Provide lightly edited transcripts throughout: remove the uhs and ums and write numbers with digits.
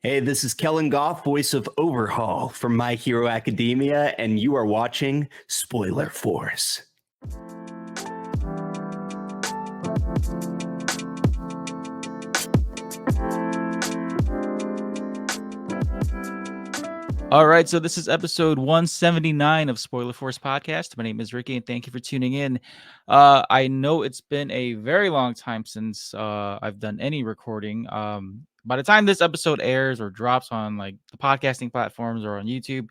Hey, this is Kellen Goff, voice of Overhaul from My Hero Academia, and you are watching Spoiler Force. All right, so this is episode 179 of Spoiler Force Podcast. My name is Ricky, and thank you for tuning in. I know it's been a very long time since I've done any recording. By the time this episode airs or drops on like the podcasting platforms or on YouTube,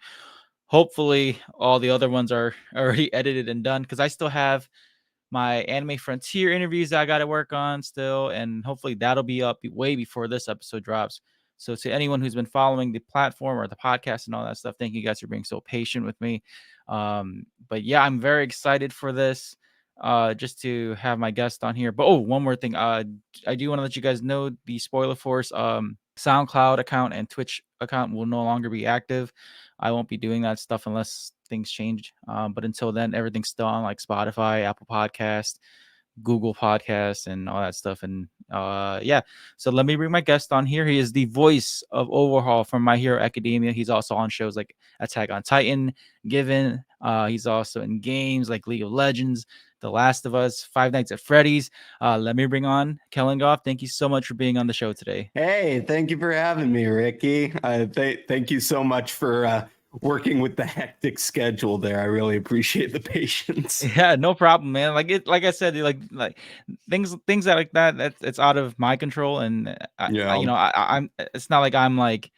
hopefully all the other ones are already edited and done because I still have my Anime Frontier interviews that I got to work on still, and hopefully that'll be up way before this episode drops. So to anyone who's been following the platform or the podcast and all that stuff, thank you guys for being so patient with me. But yeah, I'm very excited for this. Just to have my guest on here. But one more thing. I do want to let you guys know the Spoiler Force SoundCloud account and Twitch account will no longer be active. I won't be doing that stuff unless things change. But until then, everything's still on like Spotify, Apple Podcast, Google Podcasts, and all that stuff. And yeah, so let me bring my guest on here. He is the voice of Overhaul from My Hero Academia. He's also on shows like Attack on Titan, Given. He's also in games like League of Legends, The Last of Us, Five Nights at Freddy's. Let me bring on Kellen Goff. Thank you so much for being on the show today. Hey, thank you for having me, Ricky. Thank you so much for working with the hectic schedule there. I really appreciate the patience. Yeah, no problem, man. Like I said, like things that like that it's out of my control, and I'm. It's not like I'm like,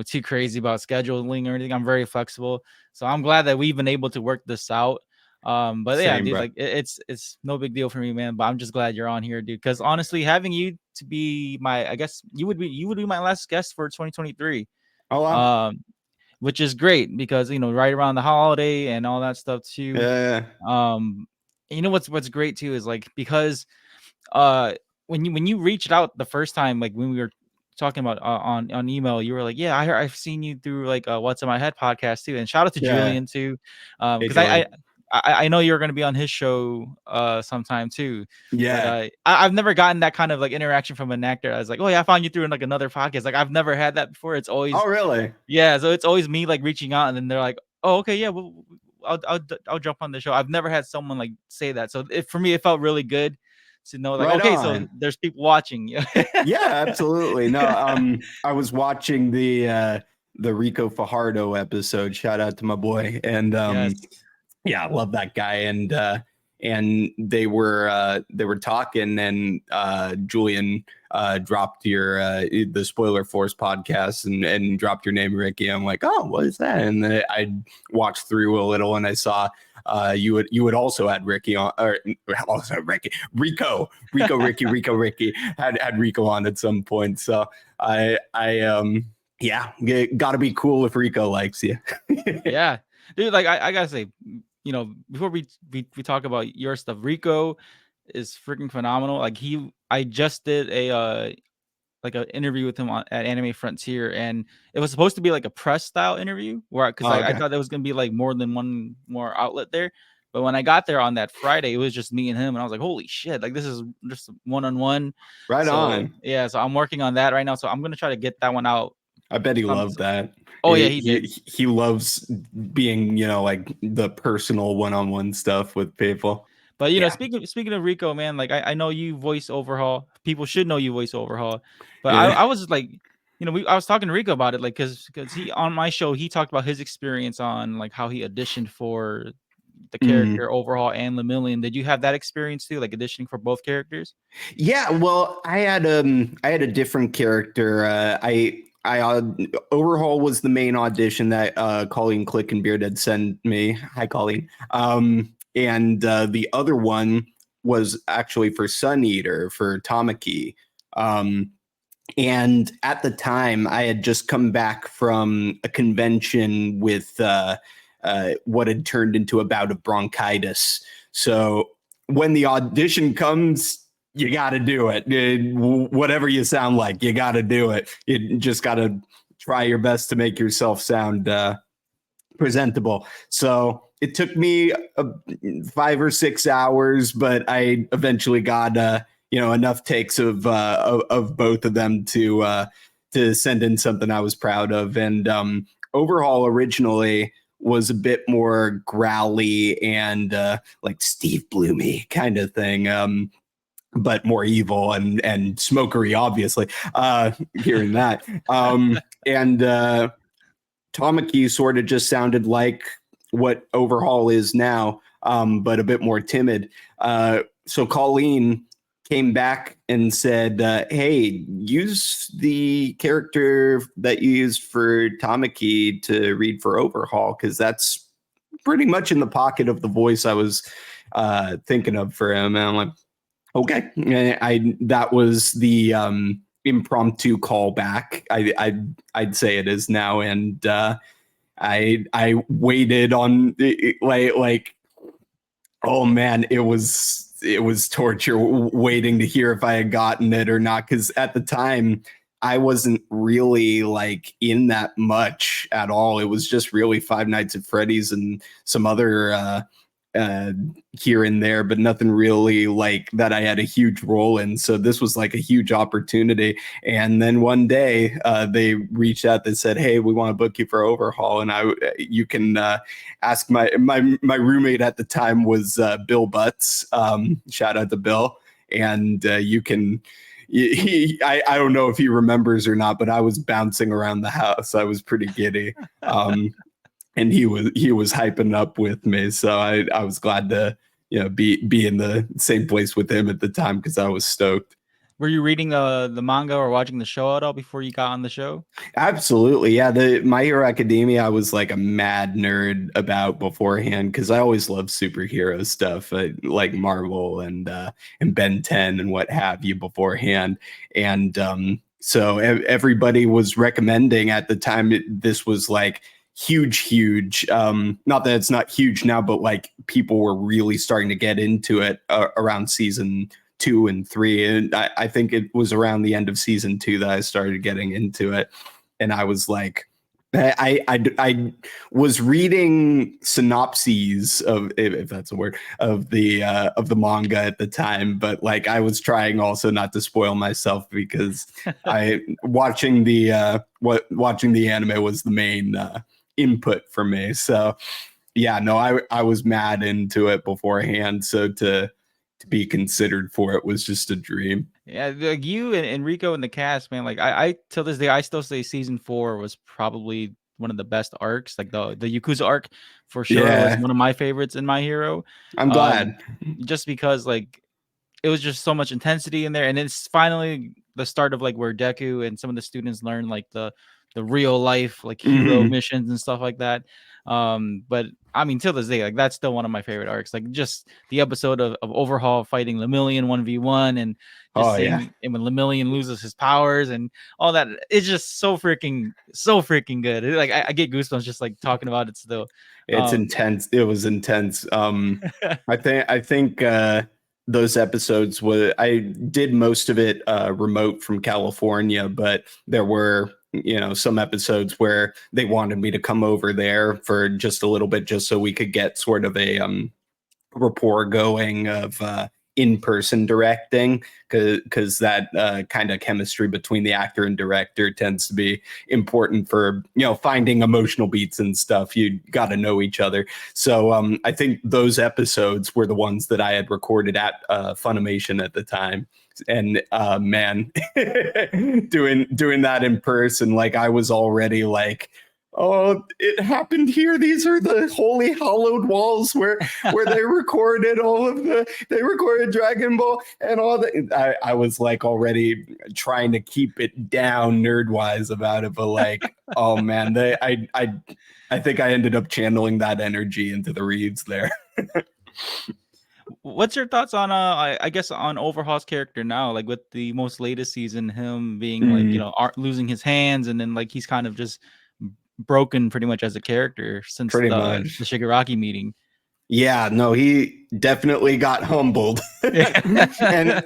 too crazy about scheduling or anything. I'm very flexible, so I'm glad that we've been able to work this out. But yeah, Same, dude, bro. like it's no big deal for me, man. But I'm just glad you're on here, dude. Because honestly, having you to be I guess you would be my last guest for 2023. Oh, wow. Which is great because right around the holiday and all that stuff too. Um, what's great too is like because when you reached out the first time, like when we were talking about on email, you were like, yeah, I've seen you through like What's in My Head podcast too, and shout out to Julian too, Hey, because Julian. I know you're going to be on his show sometime too. Yeah. But I've never gotten that kind of like interaction from an actor. I was like, oh yeah, I found you through in like another podcast. Like I've never had that before. It's always Oh, really? yeah, so it's always me like reaching out, and then they're like, "Oh, okay, yeah, well, I'll jump on the show." I've never had someone like say that, so for me, it felt really good to know, like, Right okay, so on. there's people watching. Yeah, absolutely. No, I was watching the Rico Fajardo episode. Shout out to my boy. And Yes. yeah, I love that guy. And they were talking, and Julian dropped your the Spoiler Force podcast and dropped your name, Ricky. I'm like, oh, what is that? And then I watched through a little, and I saw you would also had Ricky on, or also Rico Ricky had Rico on at some point. So I yeah, gotta be cool if Rico likes you. Yeah, dude, like I gotta say, before we talk about your stuff, Rico is freaking phenomenal. Like I just did a like an interview with him at Anime Frontier, and it was supposed to be like a press style interview because Oh, I okay. thought there was gonna be like more than one more outlet there. But when I got there on that Friday, it was just me and him, and I was like, "Holy shit! Like this is just one-on-one." Right So on. yeah, so I'm working on that right now. So I'm gonna try to get that one out. I bet he loved that. Oh yeah, he did. He loves being, like the personal one-on-one stuff with people. But Yeah. speaking of Rico, man, like I know you voice Overhaul. People should know you voice Overhaul. But Yeah. I was just like, I was talking to Rico about it, like because he on my show he talked about his experience on like how he auditioned for the character Overhaul and Lemillion. Did you have that experience too, like auditioning for both characters? Yeah, well, I had a different character. I Overhaul was the main audition that Colleen Clickenbeard had sent me. Hi, Colleen. And the other one was actually for Sun Eater for Tamaki. And at the time, I had just come back from a convention with what had turned into a bout of bronchitis. So when the audition comes, you got to do it. Whatever you sound like, you got to do it. You just got to try your best to make yourself sound presentable. So it took me 5 or 6 hours, but I eventually got enough takes of both of them to to send in something I was proud of. And Overhaul originally was a bit more growly and like Steve Bloomy kind of thing. But more evil and smokery, obviously, hearing that. And Tamaki sort of just sounded like what Overhaul is now, but a bit more timid. So Colleen came back and said, hey, use the character that you used for Tamaki to read for Overhaul, because that's pretty much in the pocket of the voice I was thinking of for him. And I'm like, okay. That was the impromptu callback. I'd say it is now. And I waited on like oh man, it was torture waiting to hear if I had gotten it or not, because at the time I wasn't really like in that much at all. It was just really Five Nights at Freddy's and some other here and there, but nothing really like that I had a huge role in. So this was like a huge opportunity. And then one day they reached out and said, hey, we want to book you for Overhaul. And you can ask my roommate at the time was Bill Butts. Shout out to Bill. And you can, I don't know if he remembers or not, but I was bouncing around the house. I was pretty giddy. And he was hyping up with me, so I was glad to be in the same place with him at the time, because I was stoked. Were you reading the manga or watching the show at all before you got on the show? Absolutely, yeah. The My Hero Academia I was like a mad nerd about beforehand, because I always loved superhero stuff, like Marvel and Ben 10 and what have you beforehand. And so everybody was recommending at the time. This was like huge, not that it's not huge now, but like people were really starting to get into it around season 2 and 3, and I think it was around the end of season 2 that I started getting into it. And I was like, I was reading synopses of, if that's a word, of the manga at the time, but like I was trying also not to spoil myself, because watching the anime was the main input for me. So yeah, no, I was mad into it beforehand, so to be considered for it was just a dream. Yeah, like you and Rico and the cast, man. Like I till this day, I still say season 4 was probably one of the best arcs. Like the Yakuza arc for sure was one of my favorites in My Hero. I'm glad. Just because like it was just so much intensity in there, and it's finally the start of like where Deku and some of the students learn like the real life like hero missions and stuff like that. But I mean, till this day, like that's still one of my favorite arcs. Like just the episode of Overhaul fighting Lemillion 1v1, and just seeing and when Lemillion loses his powers and all that. It's just so freaking good. Like I get goosebumps just like talking about it still. It's intense. It was intense. I think those episodes I did most of it remote from California, but there were some episodes where they wanted me to come over there for just a little bit, just so we could get sort of a rapport going of in-person directing, because that kind of chemistry between the actor and director tends to be important for finding emotional beats and stuff. You got to know each other. So I think those episodes were the ones that I had recorded at Funimation at the time. And man, doing that in person, like I was already like, oh, it happened here. These are the holy hallowed walls where they recorded they recorded Dragon Ball and all that. I was like already trying to keep it down nerd wise about it, but like, oh man, I think I ended up channeling that energy into the reads there. What's your thoughts on I guess on Overhaul's character now, like with the most latest season, him being like losing his hands, and then like he's kind of just broken pretty much as a character since the Shigaraki meeting. Yeah, no, he definitely got humbled. And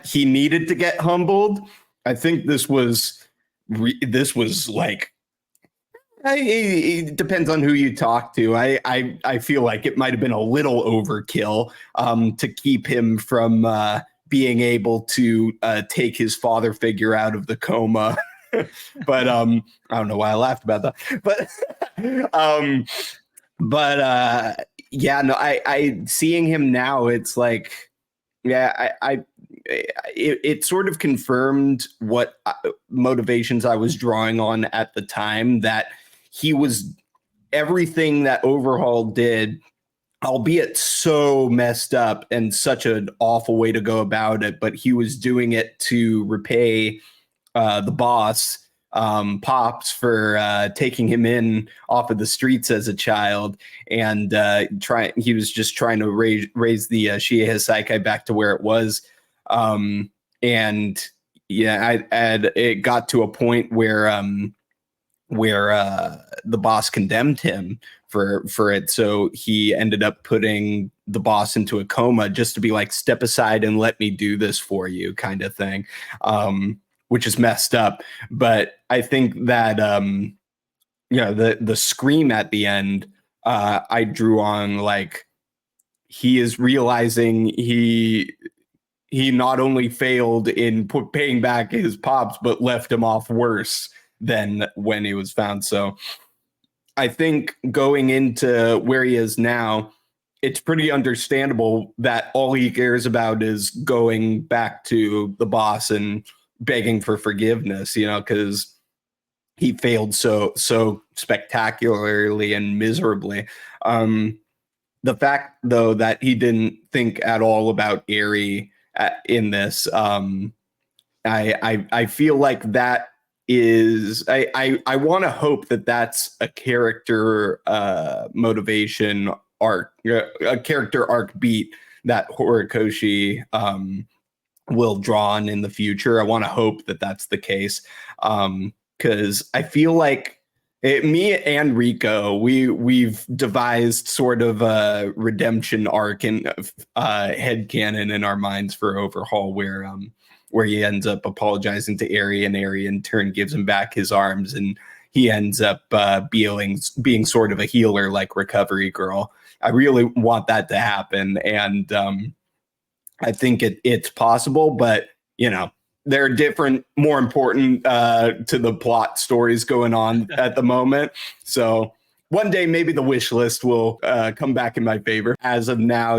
he needed to get humbled. I think this was like, it depends on who you talk to. I feel like it might have been a little overkill to keep him from being able to take his father figure out of the coma But I don't know why I laughed about that. Um but yeah, no, I seeing him now, it's like, yeah, it sort of confirmed what motivations I was drawing on at the time, that he was everything that Overhaul did, albeit so messed up and such an awful way to go about it, but he was doing it to repay the boss, Pops, for taking him in off of the streets as a child, and he was just trying to raise the Shie Psyche back to where it was. And yeah, it got to a point where the boss condemned him for it, so he ended up putting the boss into a coma just to be like, step aside and let me do this for you, kind of thing, which is messed up. But I think that the scream at the end, I drew on, like, he is realizing he not only failed in paying back his pops, but left him off worse than when he was found. So I think going into where he is now, it's pretty understandable that all he cares about is going back to the boss and begging for forgiveness, because he failed so spectacularly and miserably. The fact, though, that he didn't think at all about Eri in this, I feel like that is, I want to hope that that's a character motivation arc, a character arc beat that Horikoshi will draw on in the future. I want to hope that that's the case, because I feel like me and Rico, we've devised sort of a redemption arc and headcanon in our minds for Overhaul, where he ends up apologizing to Eri, and Eri in turn gives him back his arms, and he ends up being sort of a healer, like Recovery Girl. I really want that to happen, and I think it's possible, but there are different, more important to the plot stories going on at the moment. So one day maybe the wish list will come back in my favor. As of now,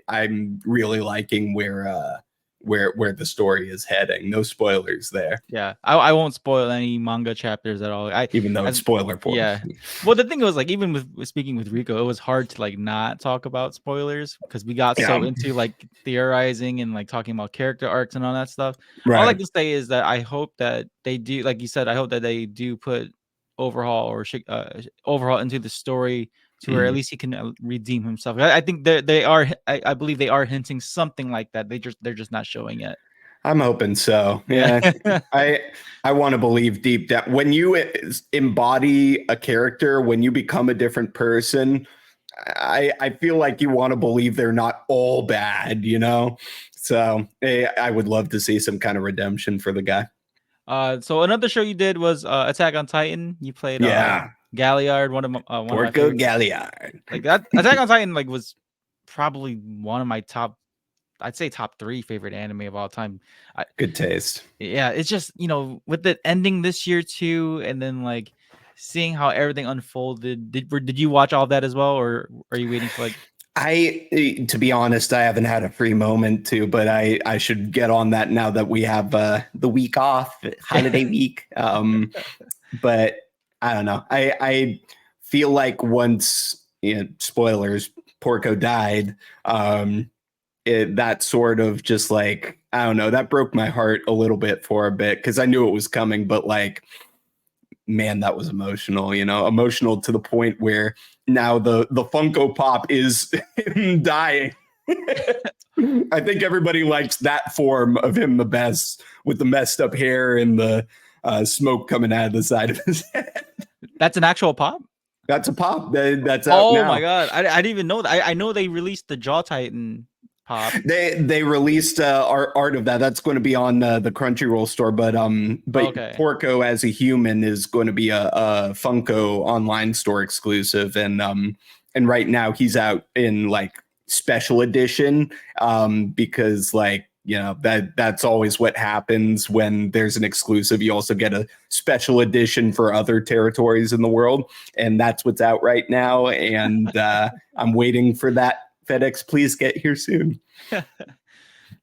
I'm really liking where the story is heading. No spoilers there. Yeah, I won't spoil any manga chapters at all. Even though it's spoiler for yeah. Well, the thing was, like, even with speaking with Rico, it was hard to like not talk about spoilers because we got so into like theorizing and like talking about character arcs and all that stuff. Right. All I can say is that I hope that they do, like you said, I hope that they do put Overhaul Overhaul into the story to where at least he can redeem himself. I think they are. I believe they are hinting something like that. They're just not showing it. I'm hoping so. Yeah. I want to believe deep down, when you embody a character, when you become a different person, I feel like you want to believe they're not all bad, So I would love to see some kind of redemption for the guy. So another show you did was Attack on Titan. You played Galliard, one of my Porco Galliard. Like that, Attack on Titan was probably one of my top 3 favorite anime of all time. Good taste. Yeah, it's just, with the ending this year too, and then like seeing how everything unfolded. Did you watch all that as well, or are you waiting for like? To be honest, I haven't had a free moment to, but I should get on that now that we have the week off, holiday week. But I don't know. I feel like once, spoilers, Porco died, that sort of just like, I don't know, that broke my heart a little bit for a bit, because I knew it was coming, but like, man, that was emotional, emotional to the point where now the Funko Pop is him dying. I think everybody likes that form of him the best, with the messed up hair and the smoke coming out of the side of his head. That's an actual pop? That's a pop. That's out now. Oh my god, I didn't even know that. I know they released the Jaw Titan pop. They released art of that. That's going to be on the Crunchyroll store, but okay. Porco as a human is going to be a Funko online store exclusive, and right now he's out in like special edition, because like that's always what happens when there's an exclusive. You also get a special edition for other territories in the world, and that's what's out right now. And I'm waiting for that. FedEx, please get here soon.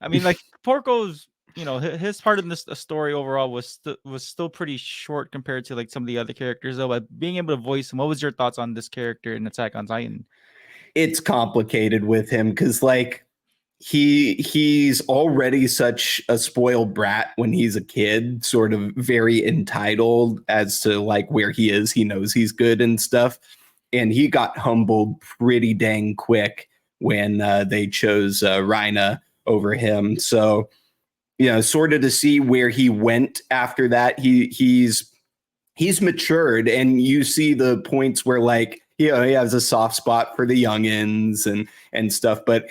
I mean, like Porco's, his part in this story overall was still pretty short compared to like some of the other characters, though. But being able to voice him, what was your thoughts on this character in Attack on Titan? It's complicated with him because like he's already such a spoiled brat when he's a kid, sort of very entitled as to like where he is. He knows he's good and stuff, and he got humbled pretty dang quick when they chose Rhina over him. So sort of to see where he went after that, he's matured, and you see the points where like he has a soft spot for the youngins and stuff, but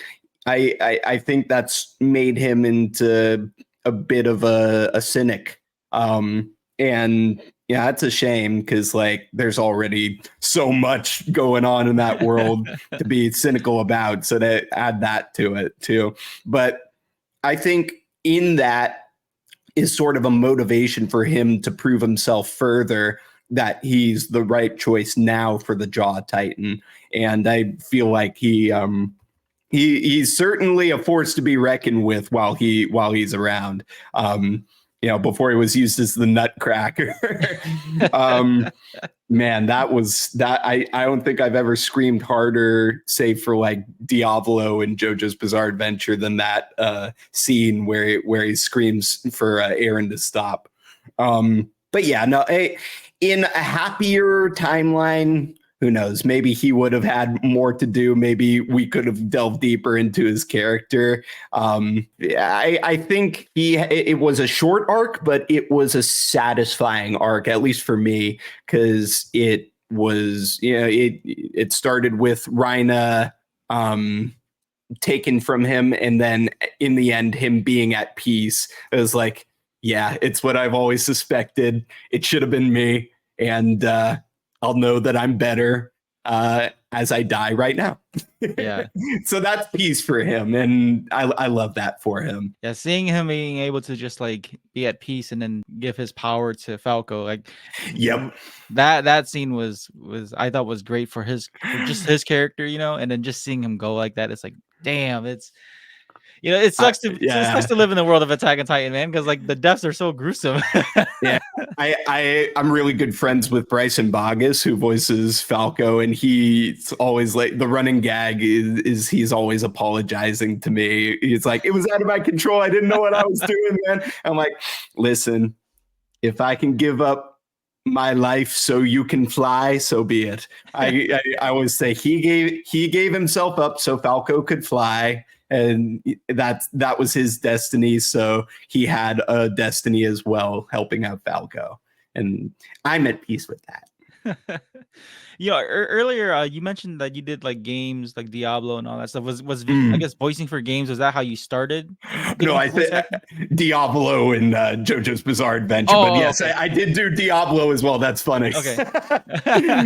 I think that's made him into a bit of a cynic. And yeah, it's a shame because like there's already so much going on in that world to be cynical about. So they add that to it too. But I think in that is sort of a motivation for him to prove himself further that he's the right choice now for the Jaw Titan. And I feel like he's certainly a force to be reckoned with while he's around. Before he was used as the Nutcracker. Man, that I don't think I've ever screamed harder, save for like Diablo and JoJo's Bizarre Adventure, than that scene where he screams for Aaron to stop. But yeah, no, in a happier timeline, who knows? Maybe he would have had more to do. Maybe we could have delved deeper into his character. I think it was a short arc, but it was a satisfying arc, at least for me, because it was, it started with Rhina taken from him, and then in the end, him being at peace. It was like, yeah, it's what I've always suspected. It should have been me, and I'll know that I'm better as I die right now. Yeah. So that's peace for him, and I love that for him. Yeah, seeing him being able to just like be at peace and then give his power to Falco, like, yep, that scene was I thought was great for just his character, and then just seeing him go like that, it's like, damn, it sucks to live in the world of Attack on Titan, man, because like the deaths are so gruesome. Yeah, I'm really good friends with Bryson Bogus, who voices Falco, and he's always like, the running gag is he's always apologizing to me. He's like, it was out of my control. I didn't know what I was doing, man. I'm like, listen, if I can give up my life so you can fly, so be it. I always say he gave himself up so Falco could fly. And that was his destiny. So he had a destiny as well, helping out Falco. And I'm at peace with that. Earlier you mentioned that you did like games like Diablo and all that stuff. I guess voicing for games, was that how you started? No, I think Diablo and JoJo's Bizarre Adventure. But yes, okay. I did do Diablo as well. That's funny. Okay.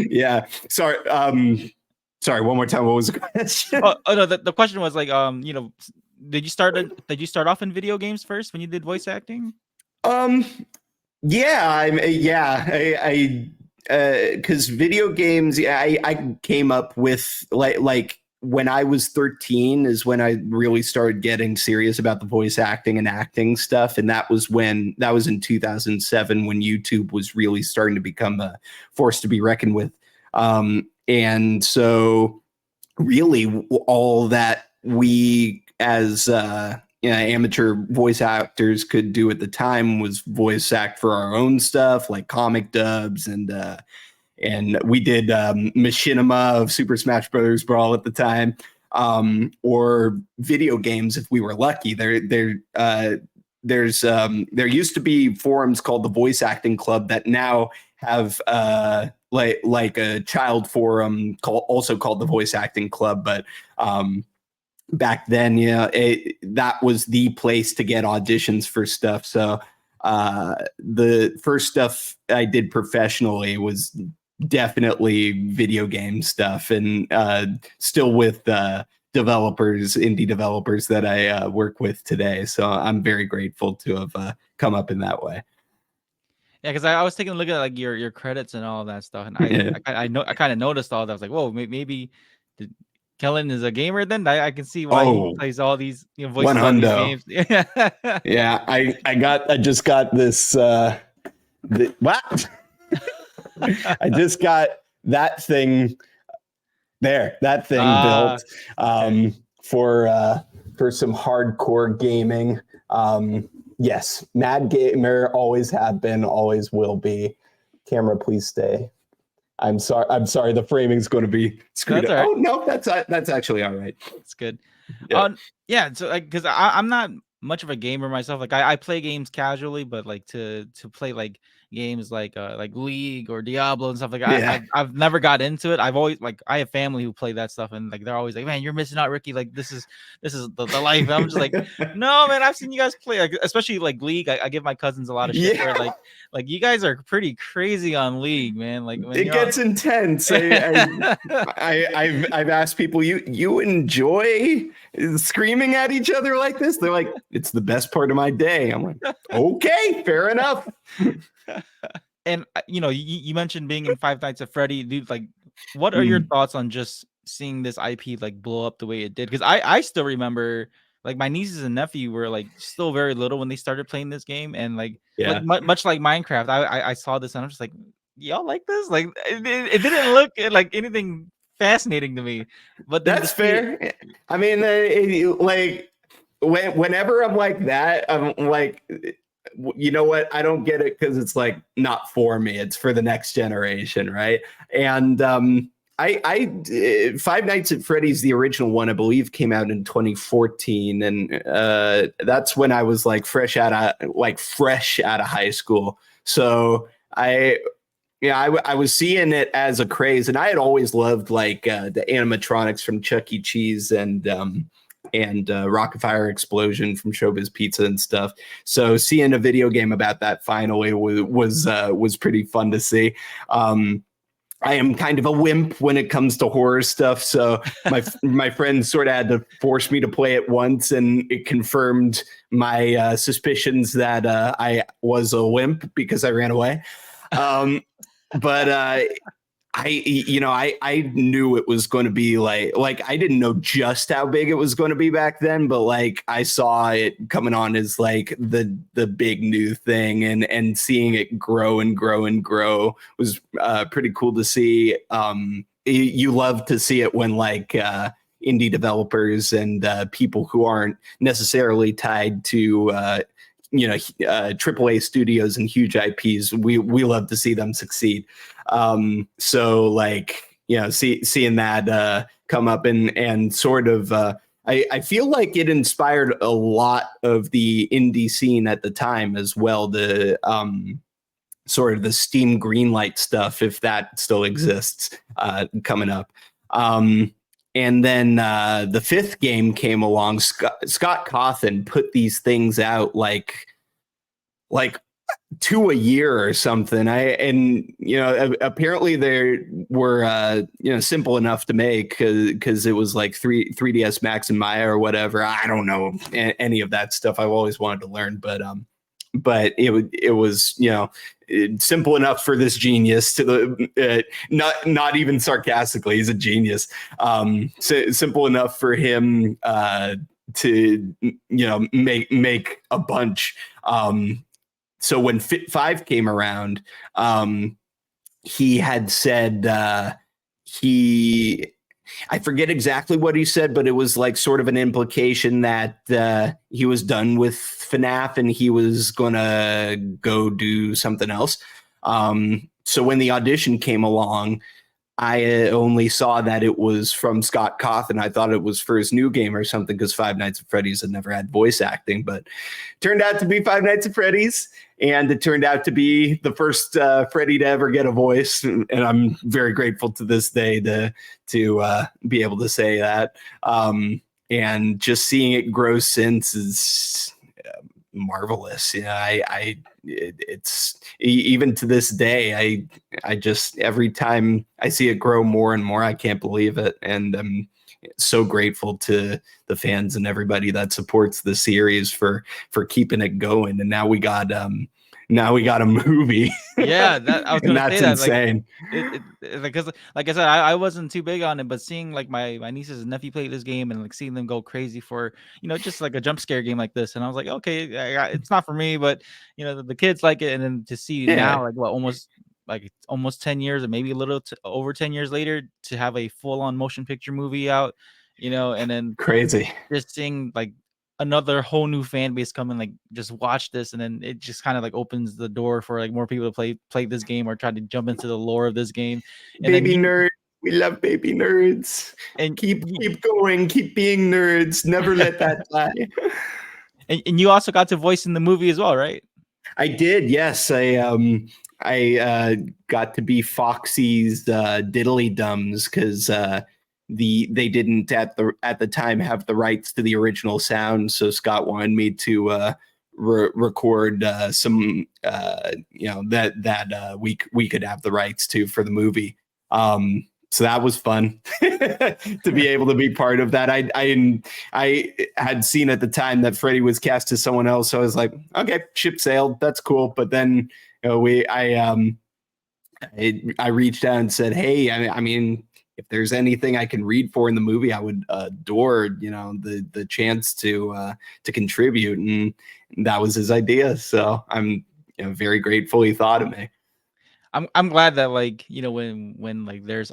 Yeah. Sorry, one more time. What was the question? Oh no, the question was like, did you start off in video games first when you did voice acting? Yeah, because video games, I came up with like when I was 13 is when I really started getting serious about the voice acting and acting stuff, and that was in 2007 when YouTube was really starting to become a force to be reckoned with. And so really all that we as amateur voice actors could do at the time was voice act for our own stuff, like comic dubs, and we did machinima of Super Smash Brothers Brawl at the time, or video games if we were lucky. There used to be forums called the Voice Acting Club that now have like a child forum also called the Voice Acting Club, but back then, that was the place to get auditions for stuff. So the first stuff I did professionally was definitely video game stuff, and still with indie developers that I work with today. So I'm very grateful to have come up in that way. Yeah, because I was taking a look at like your credits and all of that stuff, and Yeah. I kind of noticed all that. I was like, whoa, maybe Kellen is a gamer. Then I can see why he Oh, plays all these one voices on these hundo. games. Yeah, I just got this. What? I just got that thing there. That thing Ah, built okay. for some hardcore gaming. Yes, mad gamer, always have been, always will be. Camera, please stay. I'm sorry. I'm sorry. The framing's going to be screwed That's up. all right. Oh no, that's actually all right. It's good. Yeah. Yeah. So like, because I'm not much of a gamer myself. Like I play games casually, but like to play like games like League or Diablo and stuff like that, Yeah. I've never got into it. I've always like I have family who play that stuff, and like they're always like, man, you're missing out, Ricky. Like this is the life. And I'm just like, no, man, I've seen you guys play, like, especially like League. I give my cousins a lot of shit for Yeah. like you guys are pretty crazy on League, man. Like when It you're on. gets intense. I've asked people, you enjoy screaming at each other like this? They're like, it's the best part of my day. I'm like, okay, fair enough. And you mentioned being in Five Nights at Freddy, dude. Like, what are your thoughts on just seeing this IP like blow up the way it did? Because I still remember like my nieces and nephew were like still very little when they started playing this game, and like Yeah, much like Minecraft, I saw this and I'm just like, y'all like this? Like, it didn't look like anything fascinating to me, but then to that's see it. fair. I mean, like whenever I'm like that, I'm like, you know what? I don't get it because it's like not for me. It's for the next generation, right? And Five Nights at Freddy's, the original one, I believe, came out in 2014, and that's when I was like fresh out of high school. So I yeah, I was seeing it as a craze, and I had always loved like the animatronics from Chuck E. Cheese and Rocket Fire Explosion from Showbiz Pizza and stuff. So seeing a video game about that finally was pretty fun to see. I am kind of a wimp when it comes to horror stuff, so my friends sort of had to force me to play it once, and it confirmed my suspicions that I was a wimp because I ran away. Um, but I knew it was going to be like I didn't know just how big it was going to be back then, but like I saw it coming on as like the big new thing, and seeing it grow and grow and grow was pretty cool to see. You love to see it when like indie developers and people who aren't necessarily tied to AAA studios and huge IPs. We love to see them succeed. So like seeing that come up and sort of I feel like it inspired a lot of the indie scene at the time as well. The sort of the Steam Greenlight stuff, if that still exists, coming up. And then the fifth game came along. Scott Cawthon put these things out like 2 a year or something. Apparently they were simple enough to make because it was like 3ds Max and Maya or whatever. I don't know any of that stuff. I've always wanted to learn, but it was simple enough for this genius to not even sarcastically, he's a genius. Simple enough for him to make a bunch. So when Fit 5 came around, he had said I forget exactly what he said, but it was like sort of an implication that he was done with FNAF and he was going to go do something else. So when the audition came along, I only saw that it was from Scott Cawthon. I thought it was for his new game or something because Five Nights at Freddy's had never had voice acting, but turned out to be Five Nights at Freddy's, and it turned out to be the first Freddy to ever get a voice, and I'm very grateful to this day to be able to say that. And just seeing it grow since is marvelous. It's even to this day, I just every time I see it grow more and more, I can't believe it, and so grateful to the fans and everybody that supports the series for keeping it going. And now we got a movie. Yeah, that I was And gonna say that's that. Like insane. because like I said, I wasn't too big on it, but seeing like my nieces and nephew play this game and like seeing them go crazy for just like a jump scare game like this, and I was like, okay, it's not for me, but the kids like it, and then to see Yeah, now like almost 10 years or maybe a little over 10 years later to have a full on motion picture movie out, and then crazy. just seeing like another whole new fan base come and like just watch this, and then it just kind of like opens the door for like more people to play this game or try to jump into the lore of this game. And then Baby nerds. We love baby nerds. and Keep going. Keep being nerds. Never let that die. and you also got to voice in the movie as well, right? I did. Yes, I got to be Foxy's diddly dums because they didn't at the time have the rights to the original sound, so Scott wanted me to record some that we could have the rights to for the movie. So that was fun to be able to be part of that. I had seen at the time that Freddie was cast as someone else, so I was like, okay, ship sailed, that's cool. But then I reached out and said, hey, I mean, if there's anything I can read for in the movie, I would adore the chance to contribute, and that was his idea. So I'm very grateful he thought of me. I'm glad that like when like there's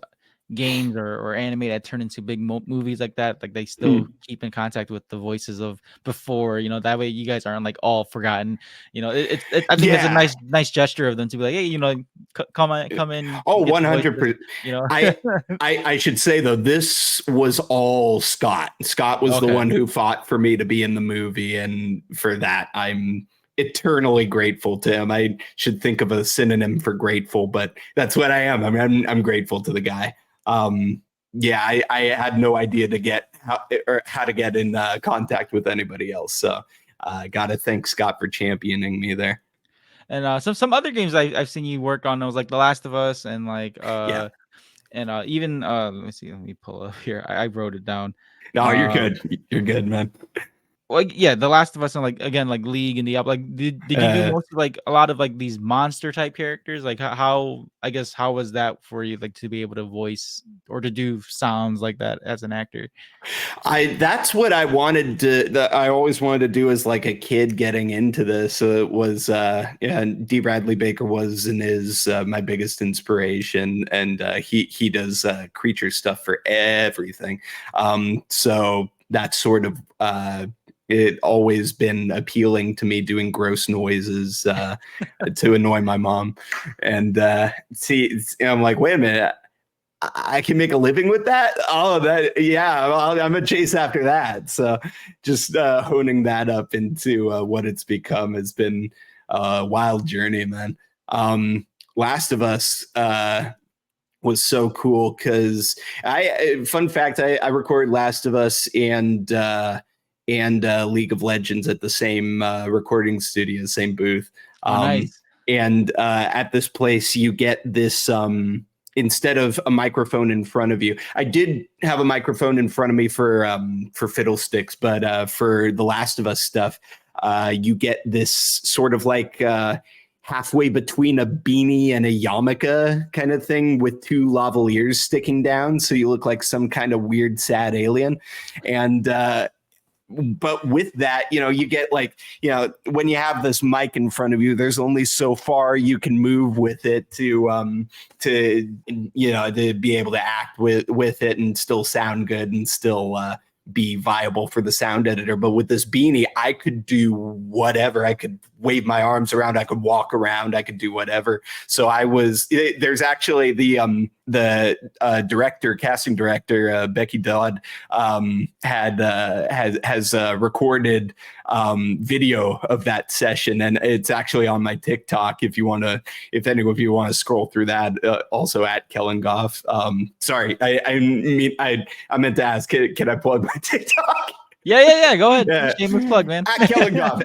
games or anime that turn into big movies like that, like they still keep in contact with the voices of before, that way you guys aren't like all forgotten. I think it's a nice gesture of them to be like, hey, come in. Oh, 100%. I should say though, this was all Scott. Scott was the one who fought for me to be in the movie, and for that I'm eternally grateful to him. I should think of a synonym for grateful, but that's what I am. I mean, I'm grateful to the guy. I had no idea how to get in contact with anybody else. So I gotta thank Scott for championing me there. And some other games I've seen you work on, I was like The Last of Us and like and even let me pull up here. I wrote it down. No, you're good. You're good, man. Like The Last of Us and like again like League and Diablo. Like did you do mostly like a lot of like these monster type characters? Like how was that for you, like to be able to voice or to do sounds like that as an actor? That's what I wanted to. I always wanted to do as like a kid getting into this. So it was D. Bradley Baker was and is my biggest inspiration, and he does creature stuff for everything. So that's sort of it always been appealing to me, doing gross noises to annoy my mom. And I'm like, wait a minute, I can make a living with that. Oh, I'm gonna chase after that. So just honing that up into what it's become has been a wild journey, man. Last of Us was so cool because fun fact, I recorded Last of Us and League of Legends at the same recording studio, same booth. Nice. And at this place, you get this instead of a microphone in front of you. I did have a microphone in front of me for Fiddlesticks, but for the Last of Us stuff, you get this sort of like halfway between a beanie and a yarmulke kind of thing with two lavaliers sticking down, so you look like some kind of weird, sad alien. And but with that, you get like, when you have this mic in front of you, there's only so far you can move with it to be able to act with it and still sound good and still be viable for the sound editor. But with this beanie, I could do whatever. I could wave my arms around. I could walk around. I could do whatever. So there's actually the casting director, Becky Dodd, has recorded video of that session, and it's actually on my TikTok. If any of you want to scroll through that, also at Kellen Goff. Sorry, I meant to ask, can I plug my TikTok? Yeah. Go ahead. Yeah. Shameless plug, man. At Kellen Goff.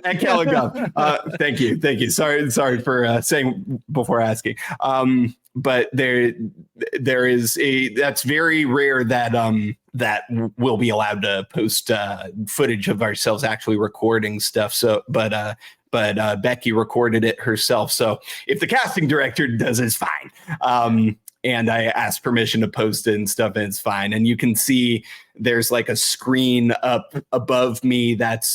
Thank you. Sorry for saying before asking. But that's very rare that we'll be allowed to post footage of ourselves actually recording stuff. So, but Becky recorded it herself. So if the casting director does, it's fine. And I asked permission to post it and stuff, and it's fine. And you can see there's like a screen up above me that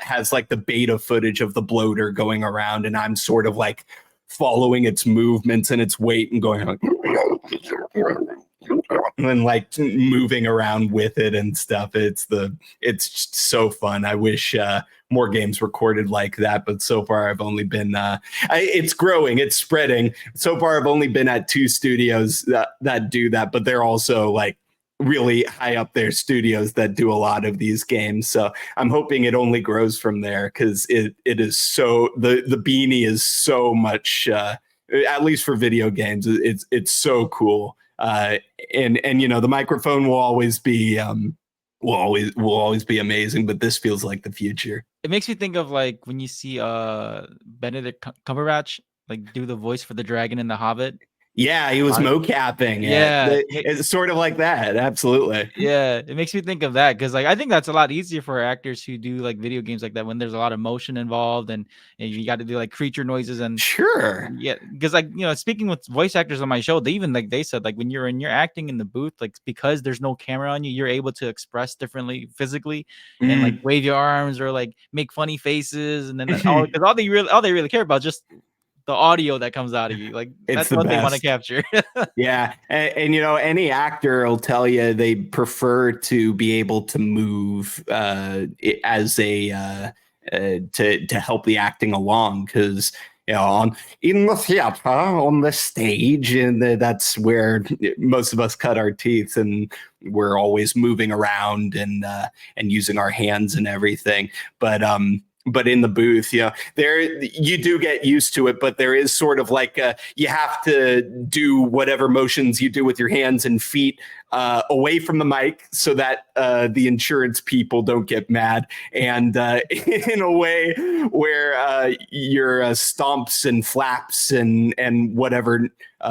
has like the beta footage of the bloater going around, and I'm sort of like following its movements and its weight and going like, and like moving around with it and stuff. It's just so fun. I wish more games recorded like that, but so far I've only been it's growing, it's spreading. So far I've only been at 2 studios that do that, but they're also like really high up there studios that do a lot of these games. So I'm hoping it only grows from there, because it is so the beanie is so much at least for video games, it's so cool. And you know, the microphone will always be will always be amazing, but this feels like the future. It makes me think of like when you see Benedict Cumberbatch like do the voice for the dragon in The Hobbit. Yeah, he was mocapping. Yeah, it's sort of like that. Absolutely. Yeah, it makes me think of that, because like I think that's a lot easier for actors who do like video games like that, when there's a lot of motion involved and you got to do like creature noises and sure. Yeah, because like, you know, speaking with voice actors on my show, they said like when you're acting in the booth, like because there's no camera on you, you're able to express differently physically and like wave your arms or like make funny faces, and then all they really care about is just the audio that comes out of you. Like that's what they want to capture. Yeah. And, you know, any actor will tell you they prefer to be able to move as a to help the acting along, because, you know, in the theater, on the stage, and that's where most of us cut our teeth, and we're always moving around and using our hands and everything. But in the booth, you know, you do get used to it, but there is sort of like you have to do whatever motions you do with your hands and feet away from the mic, so that the insurance people don't get mad, and in a way where your stomps and flaps and whatever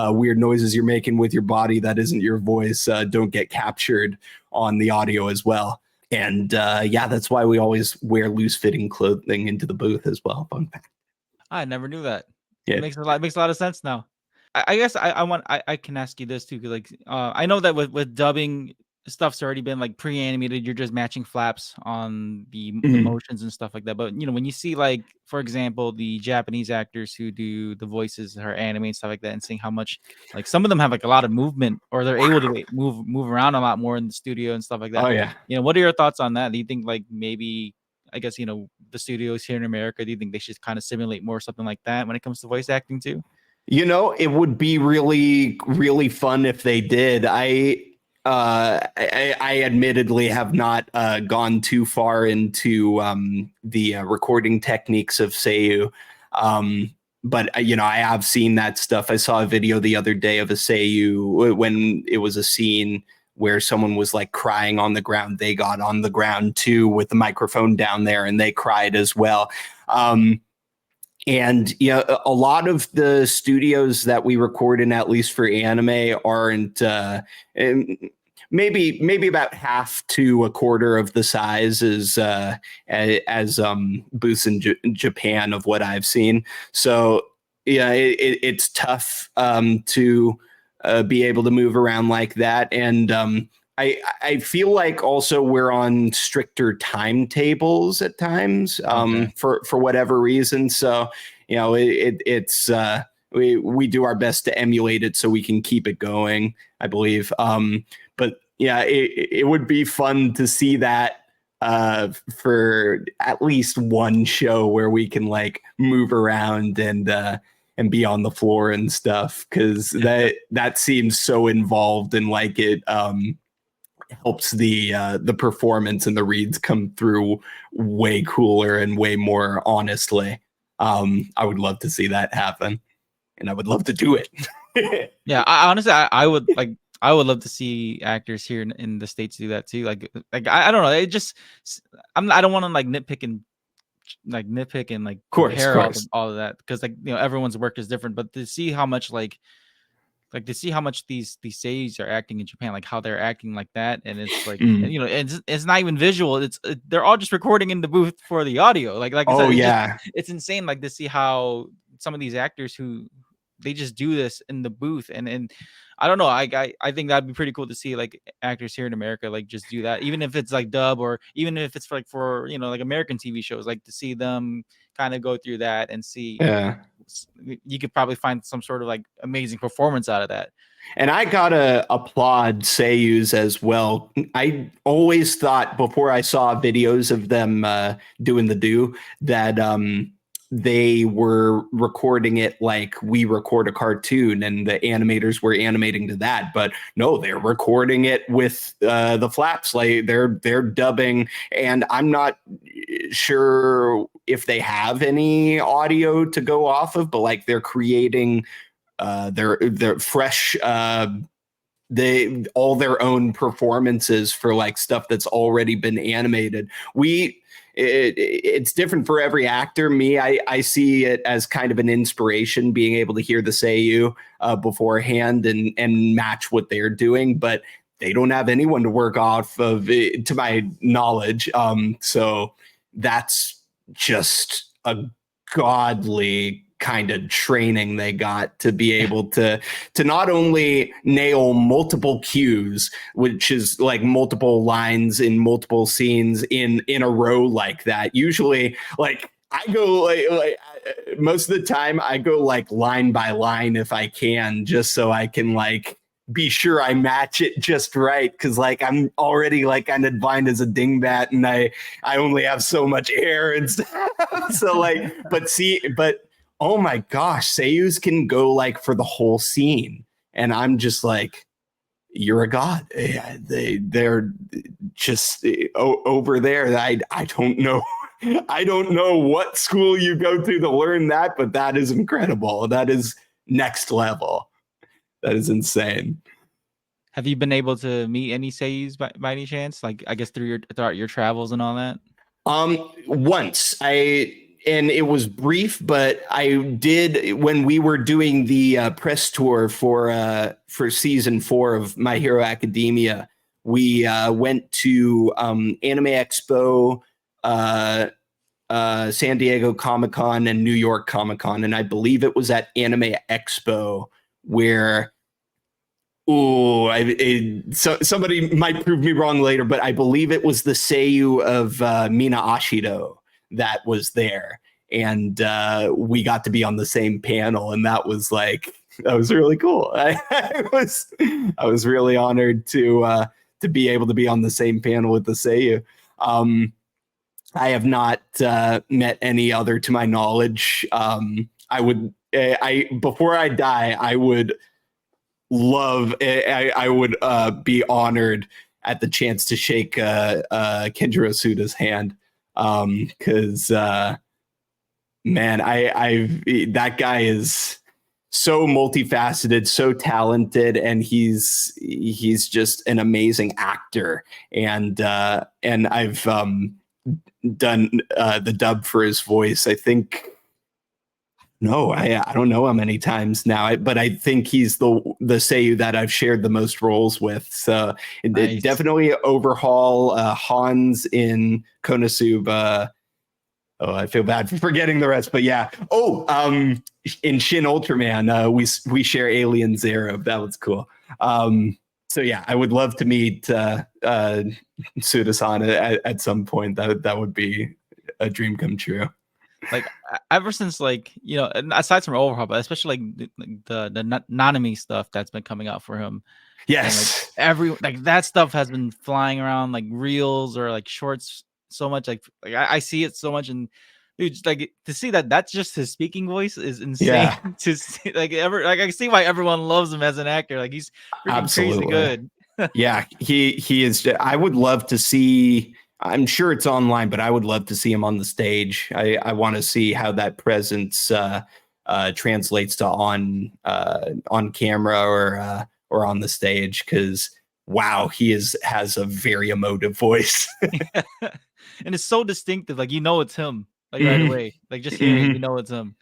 weird noises you're making with your body that isn't your voice don't get captured on the audio as well. And yeah, that's why we always wear loose-fitting clothing into the booth as well. Fun fact. I never knew that. Yeah. It makes a lot of sense now. I guess I can ask you this too, because like I know that with dubbing, stuff's already been like pre-animated. You're just matching flaps on the motions and stuff like that. But you know, when you see like, for example, the Japanese actors who do the voices or anime and stuff like that, and seeing how much like some of them have like a lot of movement, or they're able to move around a lot more in the studio and stuff like that. Oh yeah. You know, what are your thoughts on that? Do you think like maybe, I guess, you know, the studios here in America, do you think they should kind of simulate more something like that when it comes to voice acting too? You know, it would be really, really fun if they did. I admittedly have not gone too far into the recording techniques of Seiyu. But, you know, I have seen that stuff. I saw a video the other day of a Seiyu when it was a scene where someone was like crying on the ground. They got on the ground too with the microphone down there, and they cried as well. And yeah, a lot of the studios that we record in, at least for anime, aren't maybe about half to a quarter of the size as booths in Japan of what I've seen. So yeah, it's tough to be able to move around like that. And I feel like also we're on stricter timetables at times for whatever reason. So, you know, it's we do our best to emulate it so we can keep it going, I believe. But yeah, it would be fun to see that for at least one show where we can like move around and be on the floor and stuff, because that seems so involved, and like it helps the performance and the reads come through way cooler and way more honestly. I would love to see that happen, and I would love to do it. Yeah, I would like. I would love to see actors here in the States do that too. Like I don't know. It just I don't want to like nitpick and course, compare all of that, because like, you know, everyone's work is different. But to see how much like like to see how much these seiyus are acting in Japan, like how they're acting like that, and it's like Mm. it's not even visual. They're all just recording in the booth for the audio. Like I Oh said, yeah. it's insane. Like to see how some of these actors who they just do this in the booth, and I don't know. I think that'd be pretty cool to see like actors here in America like just do that, even if it's like dub or even if it's for like American TV shows, like to see them kind of go through that and see. Yeah. You could probably find some sort of like amazing performance out of that. And I gotta applaud seiyus as well. I always thought before I saw videos of them doing the do that they were recording it like we record a cartoon, and the animators were animating to that. But no, they're recording it with the flaps, like they're dubbing. And I'm not sure if they have any audio to go off of, but like they're creating they're fresh they all their own performances for like stuff that's already been animated. It's different for every actor. I see it as kind of an inspiration, being able to hear the seiyu beforehand and match what they're doing, but they don't have anyone to work off of it, to my knowledge. So that's just a godly kind of training they got to be able to not only nail multiple cues, which is like multiple lines in multiple scenes in a row like that. Usually, like I go like most of the time I go like line by line if I can, just so I can like be sure I match it just right, because like I'm already like kind of blind as a dingbat, and I only have so much air and stuff. So like, but oh my gosh, seiyus can go like for the whole scene, and I'm just like, you're a god. They're just over there. I don't know. I don't know what school you go to learn that, but that is incredible. That is next level. That is insane. Have you been able to meet any seiyus by any chance? Like I guess throughout your travels and all that. Once and it was brief, but I did when we were doing the press tour for season 4 of My Hero Academia. We went to Anime Expo, San Diego Comic Con, and New York Comic Con, and I believe it was at Anime Expo where. So somebody might prove me wrong later, but I believe it was the seiyu of Mina Ashido that was there, and we got to be on the same panel, and that was really cool. I was really honored to be able to be on the same panel with the seiyu. I have not met any other, to my knowledge. I before I die, I would be honored at the chance to shake Kenjiro Suda's hand, because man, that guy is so multifaceted, so talented, and he's just an amazing actor. And I've done the dub for his voice, I think. No, I don't know how many times now, but I think he's the seiyu that I've shared the most roles with. So Nice. definitely Overhaul, Hans in Konosuba. Oh, I feel bad for forgetting the rest, but yeah. Oh, in Shin Ultraman, we share Alien Zero. That was cool. So yeah, I would love to meet Suda-san at some point. That would be a dream come true. Like ever since aside from Overhaul, but especially like the Nanami stuff that's been coming out for him. Yes. And like that stuff has been flying around like reels or like shorts so much. Like I see it so much, and dude, just, like to see that's just his speaking voice is insane. Yeah. To see, I see why everyone loves him as an actor. Like he's freaking crazy good. Yeah, he is. I would love to see. I'm sure it's online, but I would love to see him on the stage. I want to see how that presence translates to on camera or on the stage, because wow, he has a very emotive voice. And it's so distinctive, like it's him, like right away, like just hearing it, it's him.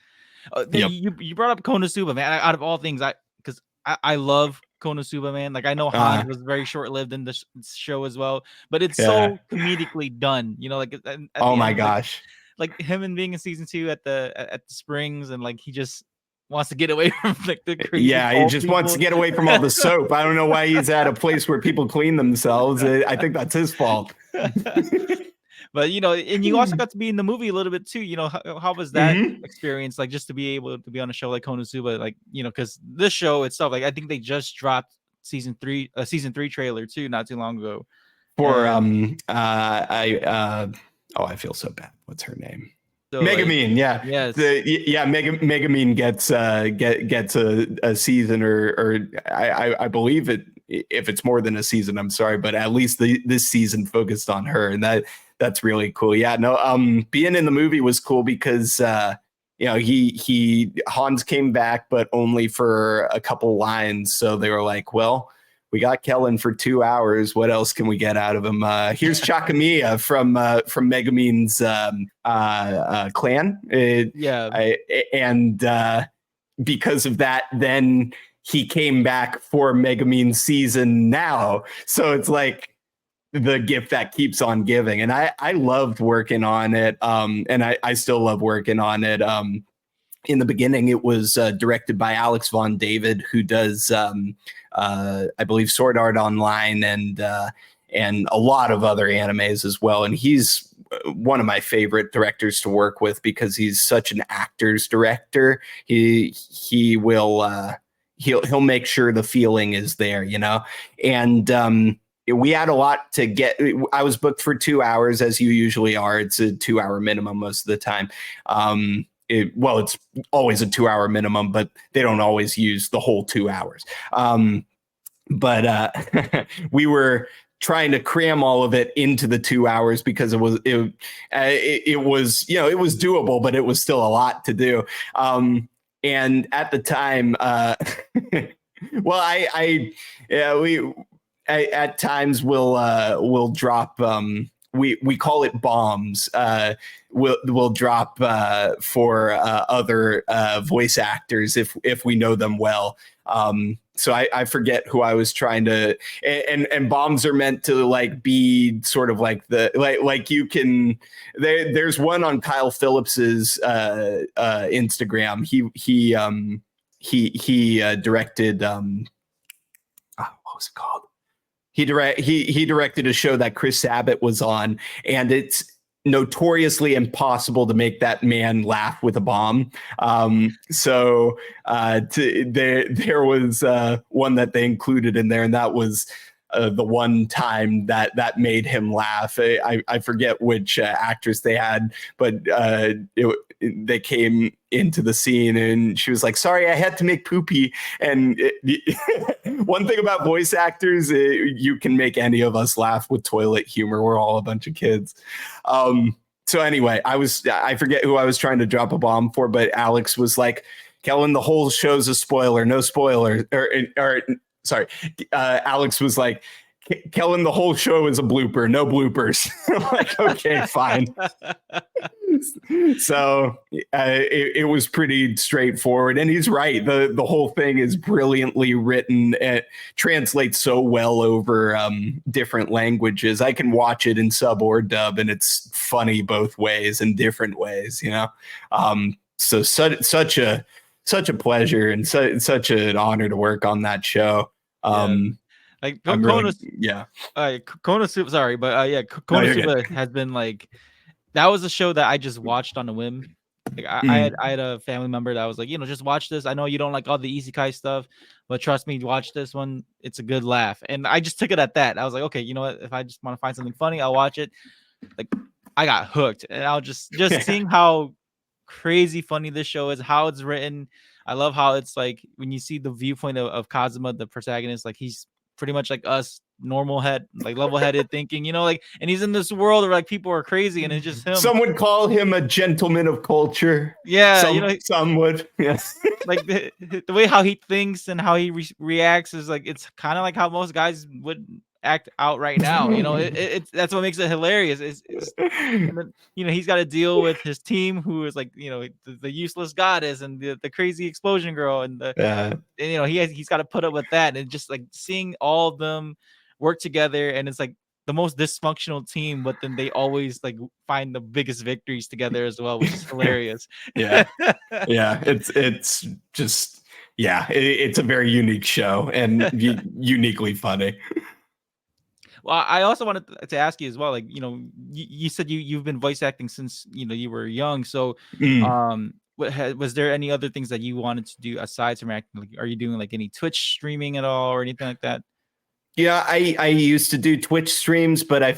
Yep. You brought up Konosuba, man. Out of all things, because I love Konosuba, man. Like I know Uh, Hans was very short lived in the show as well, but it's yeah. so comedically done. You know, like at Oh the my end, gosh. like him and being in season 2 at the springs, and like he just wants to get away from like the crazy Yeah, he cult just wants to people. get away from all the soap. I don't know why he's at a place where people clean themselves. I think that's his fault. But you know, and you also got to be in the movie a little bit too. You know, how was that Hmm. experience? Like just to be able to be on a show like Konosuba, like you know, because this show itself, like I think they just dropped season 3 trailer too, not too long ago. For And I feel so bad. What's her name? so like, Megamine, yeah. yes, Megamine gets a season, or I believe it, if it's more than a season, I'm sorry, but at least this season focused on her, and that's really cool. Yeah, no, being in the movie was cool because he Hans came back, but only for a couple lines, so they were like, well, we got Kellen for 2 hours. What else can we get out of him? Here's Chakamiya from Megamine's clan. yeah, And because of that, then he came back for Megamine's season now. So it's like the gift that keeps on giving. And I loved working on it. And I still love working on it. In the beginning, it was directed by Alex Von David, who does, I believe, Sword Art Online and a lot of other animes as well. And he's one of my favorite directors to work with because he's such an actor's director. He will he'll make sure the feeling is there, you know. And we had a lot to get. I was booked for 2 hours, as you usually are. It's a 2 hour minimum most of the time. It's always a 2 hour minimum, but they don't always use the whole 2 hours. But we were trying to cram all of it into the 2 hours because it was doable, but it was still a lot to do. And at the time, well, at times we'll drop. We call it bombs. We'll drop for other voice actors if we know them well. So I forget who I was trying to, and bombs are meant to like be sort of like like you can. There's one on Kyle Phillips's Instagram. He directed. What was it called? He directed a show that Chris Sabat was on, and it's notoriously impossible to make that man laugh with a bomb. So there was one that they included in there, and that was the one time that made him laugh. I forget which actress they had, but they came into the scene and she was like, sorry, I had to make poopy. And one thing about voice actors, you can make any of us laugh with toilet humor. We're all a bunch of kids. So anyway, I forget who I was trying to drop a bomb for, but Alex was like, Kellen, the whole show's a spoiler, no spoiler. Or sorry, Alex was like, Kellen, the whole show is a blooper, no bloopers. I'm like, okay, fine. So it was pretty straightforward, and he's right. The whole thing is brilliantly written. It translates so well over different languages. I can watch it in sub or dub, and it's funny both ways in different ways. You know, so such a pleasure and such an honor to work on that show. Like Konosuba, sorry, but Konosuba has been like, that was a show that I just watched on a whim. Like I had a family member that was like, just watch this. I know you don't like all the isekai stuff, but trust me, watch this one. It's a good laugh. And I just took it at that. I was like, okay, you know what? If I just want to find something funny, I'll watch it. Like I got hooked, and I'll just seeing how crazy funny this show is, how it's written. I love how it's like when you see the viewpoint of Kazuma, the protagonist, like he's pretty much like us, level-headed thinking, and he's in this world where like people are crazy and it's just him. Some would call him a gentleman of culture. Yeah, some would. Yes. Like the way how he thinks and how he reacts is like, it's kind of like how most guys would act out right now. It's that's what makes it hilarious. And then, he's got to deal with his team, who is like, the useless goddess and the crazy explosion girl, and he's got to put up with that, and just like seeing all of them work together, and it's like the most dysfunctional team, but then they always like find the biggest victories together as well, which is hilarious. Yeah. It's just it's a very unique show and uniquely funny. Well, I also wanted to ask you as well, like, you said you've been voice acting since you were young. So, was there any other things that you wanted to do aside from acting? Like, are you doing like any Twitch streaming at all or anything like that? Yeah, I used to do Twitch streams, but I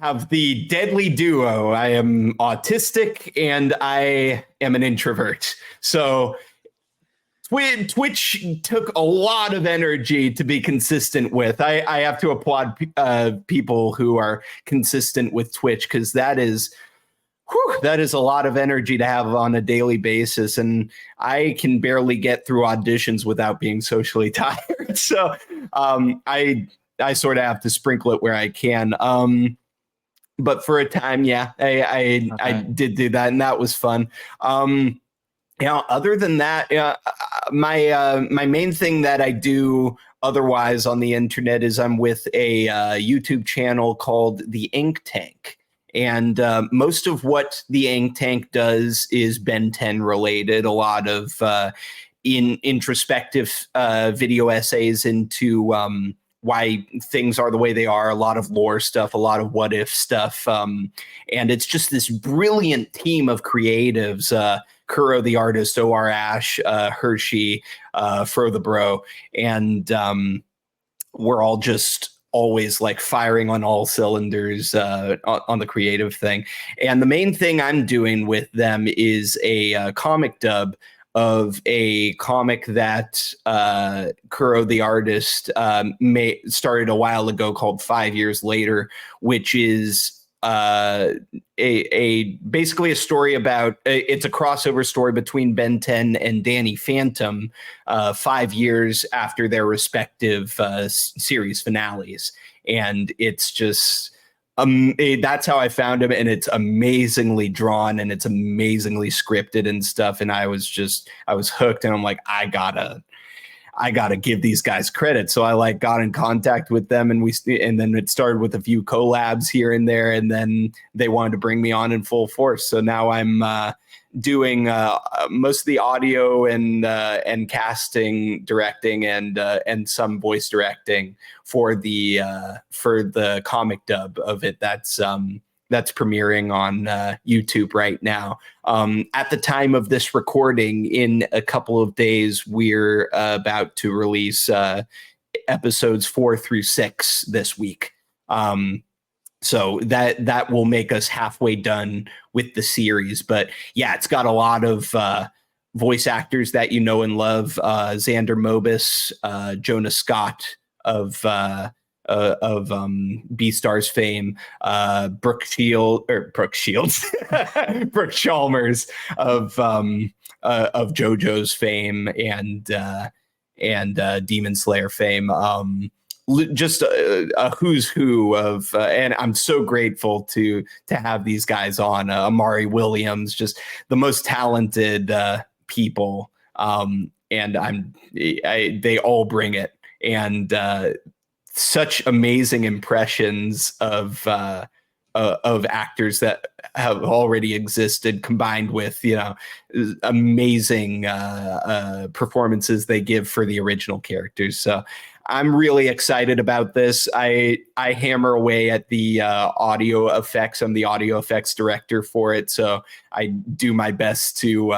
have the deadly duo. I am autistic and I am an introvert. So Twitch took a lot of energy to be consistent with. I have to applaud people who are consistent with Twitch, because that is a lot of energy to have on a daily basis. And I can barely get through auditions without being socially tired. So I sort of have to sprinkle it where I can. But for a time, I did do that, and that was fun. Other than that, my main thing that I do otherwise on the internet is I'm with a YouTube channel called The Ink Tank. And most of what the Ink Tank does is Ben 10 related. A lot of introspective video essays into why things are the way they are. A lot of lore stuff, a lot of what if stuff. And it's just this brilliant team of creatives. Kuro the artist, O.R. Ash, Hershey, Fro the bro. And we're all just always like firing on all cylinders on the creative thing. And the main thing I'm doing with them is a comic dub of a comic that Kuro the artist started a while ago called 5 Years Later, which is basically a story about it's a crossover story between Ben 10 and Danny Phantom 5 years after their respective series finales. And it's just that's how I found him, and it's amazingly drawn and it's amazingly scripted and stuff. And I was hooked, and I'm like, I gotta give these guys credit. So I got in contact with them, and then it started with a few collabs here and there, and then they wanted to bring me on in full force. So now I'm doing most of the audio and casting, directing, and some voice directing for the comic dub of it. That's premiering on YouTube right now. At the time of this recording, in a couple of days, we're about to release episodes 4 through 6 this week. So that will make us halfway done with the series. But yeah, it's got a lot of voice actors that you know and love. Xander Mobus, Jonah Scott of Beastars fame, Brooke Chalmers of JoJo's fame, and Demon Slayer fame. Just a who's who of, and I'm so grateful to have these guys on. Amari Williams, just the most talented people, and they all bring it, and such amazing impressions of actors that have already existed, combined with amazing performances they give for the original characters. So I'm really excited about this. I hammer away at the audio effects. I'm the audio effects director for it, so I do my best to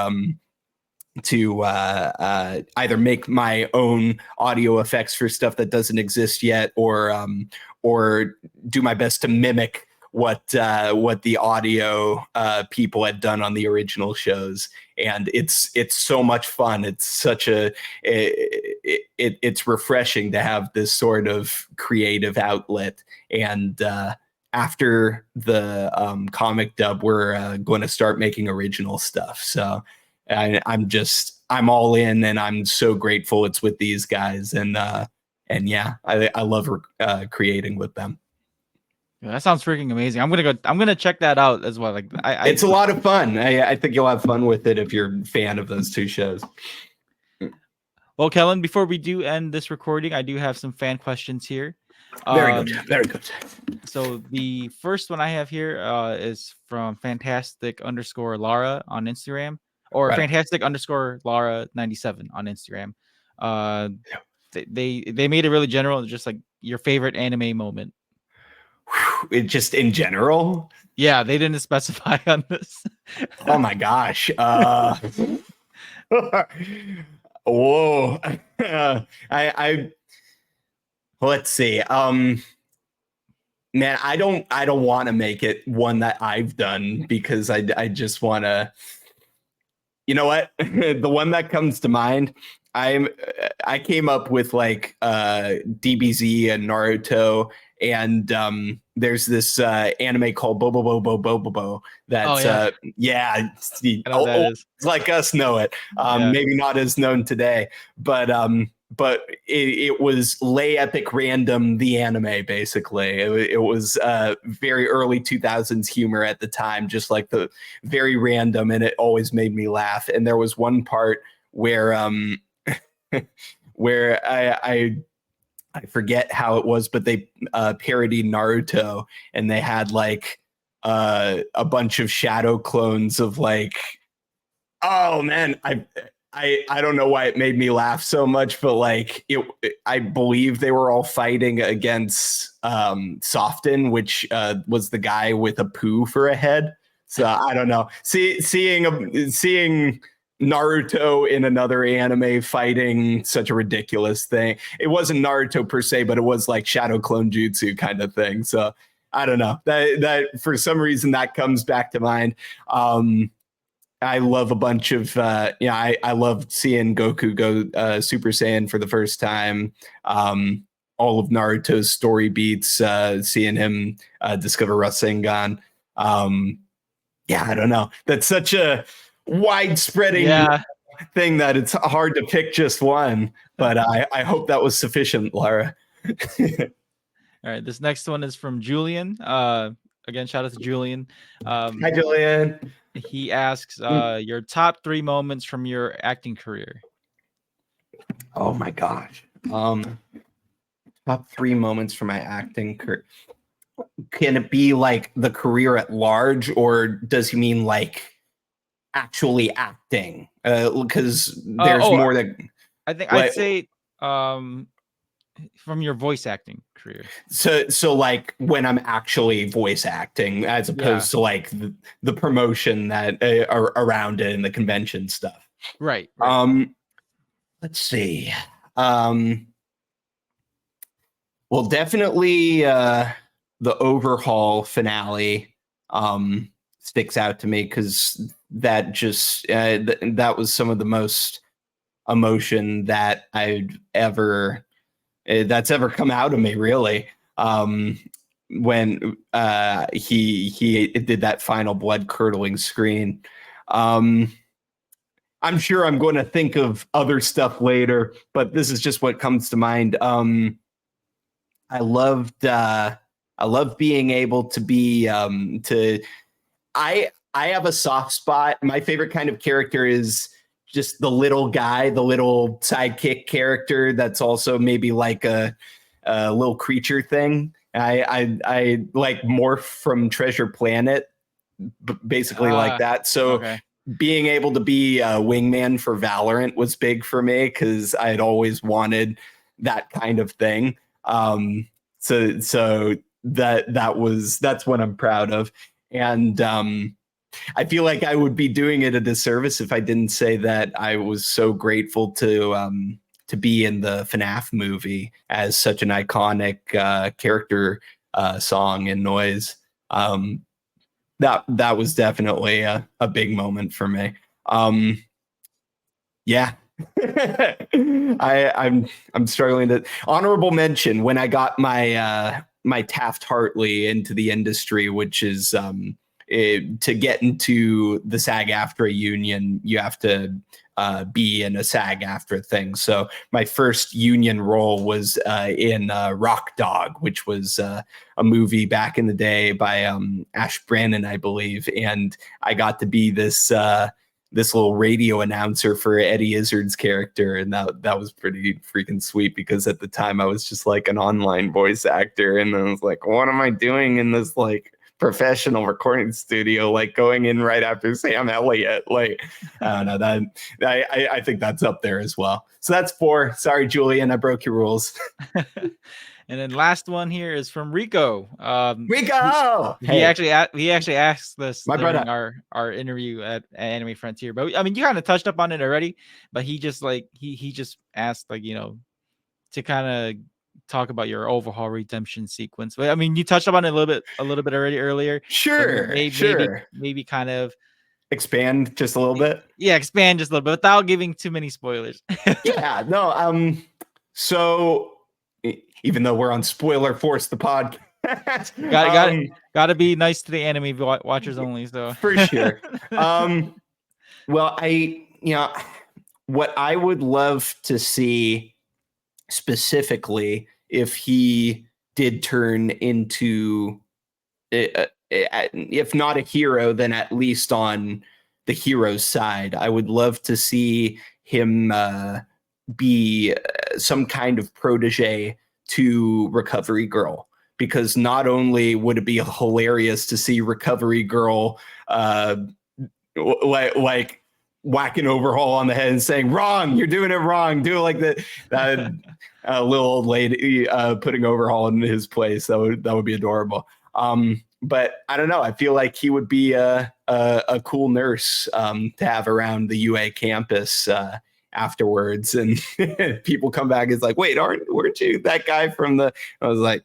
either make my own audio effects for stuff that doesn't exist yet, or do my best to mimic what the audio people had done on the original shows. And it's so much fun. It's such it's refreshing to have this sort of creative outlet. And after the comic dub, we're going to start making original stuff. So I'm all in, and I'm so grateful it's with these guys. And yeah, I love creating with them. Yeah, that sounds freaking amazing. I'm gonna check that out as well. Like It's a lot of fun. I think you'll have fun with it if you're a fan of those two shows. Well, Kellen, before we do end this recording, I do have some fan questions here. Very good. Very good. So the first one I have here is from fantastic_Lara on Instagram, or Right. fantastic_Lara 97 on Instagram. They made it really general, just like your favorite anime moment. It just in general. Yeah, they didn't specify on this. Oh my gosh. Whoa. I let's see. Man, I don't want to make it one that I've done because I just want to. You know what? The one that comes to mind, I came up with like DBZ and Naruto, and there's this anime called Bobo that's yeah, it's like us know it. Maybe not as known today, but it was Lay Epic Random, the anime, basically. It was very early 2000s humor at the time, just like the very random, and it always made me laugh. And there was one part where where I forget how it was, but they parodied Naruto, and they had like a bunch of shadow clones of like, oh man, I don't know why it made me laugh so much, but like I believe they were all fighting against Soften, which was the guy with a poo for a head. So I don't know. Seeing Naruto in another anime fighting such a ridiculous thing. It wasn't Naruto per se, but it was like Shadow Clone Jutsu kind of thing. So I don't know. That for some reason that comes back to mind. I love a bunch of I loved seeing Goku go Super Saiyan for the first time. All of Naruto's story beats, seeing him discover Rasengan. Yeah, I don't know. That's such a widespreading thing that it's hard to pick just one. But I hope that was sufficient, Lara. All right, this next one is from Julian. Again, shout out to Julian. Hi, Julian. He asks your top 3 moments from your acting career. Oh my gosh. Top 3 moments from my acting career. Can it be like the career at large, or does he mean like actually acting? Because there's more that I think I'd say from your voice acting career. So like when I'm actually voice acting, as opposed to like the promotion that are around it and the convention stuff. Right. Let's see. Well, definitely the Overhaul finale sticks out to me because that just that was some of the most emotion that I'd ever that's ever come out of me, really. When he did that final blood curdling screen. I'm sure I'm going to think of other stuff later, but this is just what comes to mind. I loved being able to be I have a soft spot. My favorite kind of character is just the little guy, the little sidekick character that's also maybe like a little creature thing. I like Morph from Treasure Planet, basically like that. So being able to be a wingman for Valorant was big for me because I had always wanted that kind of thing. So that's what I'm proud of. And I feel like I would be doing it a disservice if I didn't say that I was so grateful to be in the FNAF movie as such an iconic character song and noise. That was definitely a big moment for me. Yeah. I'm struggling to honorable mention when I got my my Taft-Hartley into the industry, which is to get into the SAG-AFTRA union, you have to be in a SAG-AFTRA thing. So my first union role was in Rock Dog, which was a movie back in the day by Ash Brannon, I believe, and I got to be this little radio announcer for Eddie Izzard's character, and that was pretty freaking sweet because at the time I was just like an online voice actor, and I was like, what am I doing in this like professional recording studio, like going in right after Sam Elliott? Like, I don't know, that I think that's up there as well. So that's 4. Sorry, Julian, I broke your rules. And then last one here is from Rico. Rico, he actually asked this My during brother. our interview at Anime Frontier, but I mean you kind of touched up on it already. But he just like he just asked like to kind of talk about your Overhaul redemption sequence. But I mean you touched up on it a little bit already earlier. Sure, Maybe kind of expand just a little bit. Yeah, expand just a little bit without giving too many spoilers. Yeah, no. So even though we're on Spoiler Force, the podcast, gotta be nice to the anime watchers only. So for sure. Well, what I would love to see specifically if he did turn into, if not a hero, then at least on the hero's side, I would love to see him be some kind of protege to Recovery Girl, because not only would it be hilarious to see Recovery Girl like whacking Overhaul on the head and saying, wrong, you're doing it wrong, do it like that little old lady putting Overhaul in his place. That would be adorable. But I don't know, I feel like he would be a cool nurse to have around the UA campus afterwards, and people come back, it's like, wait, weren't you that guy from the, I was like,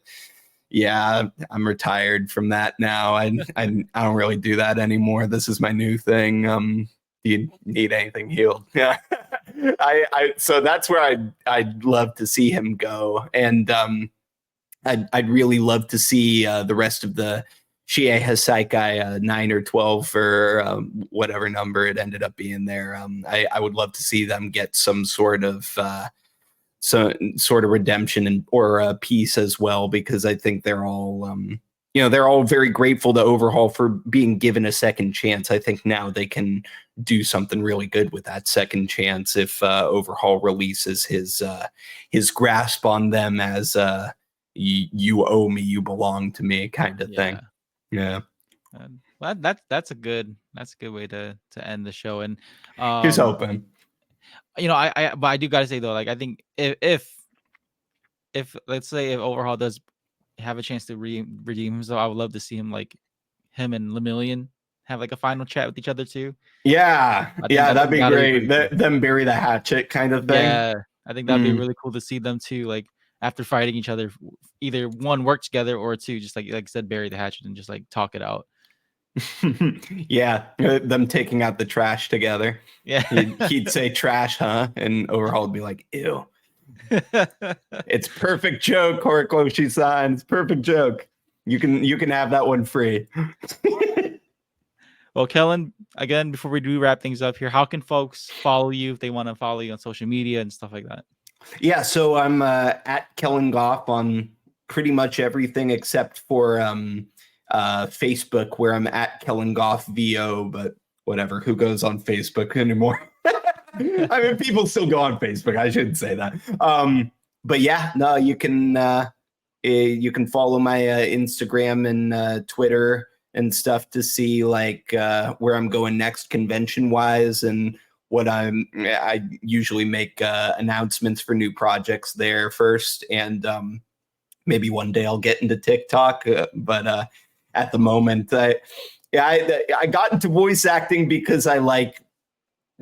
yeah, I'm retired from that now. I don't really do that anymore. This is my new thing. Do you need anything healed? Yeah. So that's where I'd love to see him go. And I'd really love to see the rest of the Shie Hasaikai 9 or 12 or whatever number it ended up being there. I would love to see them get some sort of redemption or peace as well, because I think they're all they're all very grateful to Overhaul for being given a second chance. I think now they can do something really good with that second chance if Overhaul releases his grasp on them as you owe me, you belong to me kind of thing. Yeah. Well, that's a good way to end the show. And here's hoping. But I do gotta say though, like I think if let's say if Overhaul does have a chance to redeem himself, I would love to see him and Lemillion have like a final chat with each other too. Yeah, that'd be great. Them bury the hatchet kind of thing. Yeah, I think that'd be really cool to see them two, like after fighting each other, either one, work together, or two, just like I said, bury the hatchet and just like talk it out. Yeah, them taking out the trash together. Yeah, he'd say trash, huh? And Overhaul would be like, ew. It's perfect joke, Horikoshi-san. It's perfect joke. You can have that one free. Well, Kellen, again, before we do wrap things up here, how can folks follow you if they want to follow you on social media and stuff like that? Yeah, so I'm at Kellen Goff on pretty much everything except for Facebook, where I'm at Kellen Goff VO, but whatever, who goes on Facebook anymore? I mean, people still go on Facebook. I shouldn't say that. But yeah, no, you can follow my Instagram and Twitter and stuff to see like where I'm going next convention wise, and what I usually make announcements for new projects there first, and maybe one day I'll get into TikTok, but at the moment, I got into voice acting because I like